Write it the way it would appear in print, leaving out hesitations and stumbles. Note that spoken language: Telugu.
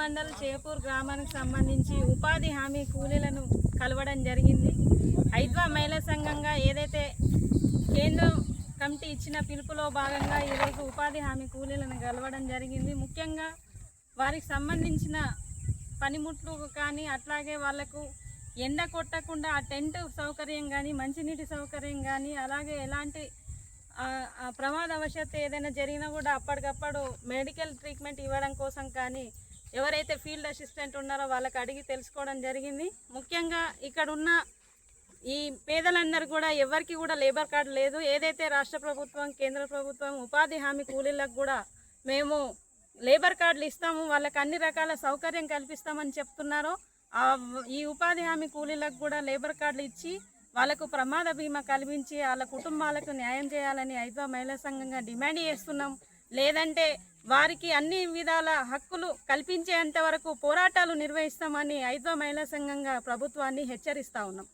మండల్ చేపూర్ గ్రామానికి సంబంధించి ఉపాధి హామీ కూలీలను కలవడం జరిగింది. ఐద్వా మహిళా సంఘంగా ఏదైతే కేంద్ర కమిటీ ఇచ్చిన పిలుపులో భాగంగా ఈరోజు ఉపాధి హామీ కూలీలను కలవడం జరిగింది. ముఖ్యంగా వారికి సంబంధించిన పనిముట్లు కానీ అట్లాగే వాళ్లకు ఎండ కొట్టకుండా ఆ టెంట్ సౌకర్యం కానీ మంచినీటి సౌకర్యం కానీ అలాగే ఎలాంటి ప్రమాదవశాత్తు ఏదైనా జరిగినా కూడా అప్పటికప్పుడు మెడికల్ ట్రీట్మెంట్ ఇవ్వడం కోసం కానీ ఎవరైతే ఫీల్డ్ అసిస్టెంట్ ఉన్నారో వాళ్ళకి అడిగి తెలుసుకోవడం జరిగింది. ముఖ్యంగా ఇక్కడ ఉన్న ఈ పేదలందరూ కూడా ఎవరికి కూడా లేబర్ కార్డు లేదు. ఏదైతే రాష్ట్ర ప్రభుత్వం కేంద్ర ప్రభుత్వం ఉపాధి హామీ కూలీలకు కూడా మేము లేబర్ కార్డులు ఇస్తాము, వాళ్ళకి అన్ని రకాల సౌకర్యం కల్పిస్తామని చెప్తున్నారో ఈ ఉపాధి హామీ కూలీలకు కూడా లేబర్ కార్డులు ఇచ్చి వాళ్ళకు ప్రమాద బీమా కల్పించి వాళ్ళ కుటుంబాలకు న్యాయం చేయాలని ఐద్వా మహిళా సంఘంగా డిమాండ్ చేస్తున్నాం. లేదంటే వారికి అన్ని విధాల హక్కులు కల్పించేంత వరకు పోరాటాలు నిర్వహిస్తామని ఐద్వా మహిళా సంఘంగా ప్రభుత్వాన్ని హెచ్చరిస్తా ఉన్నాం.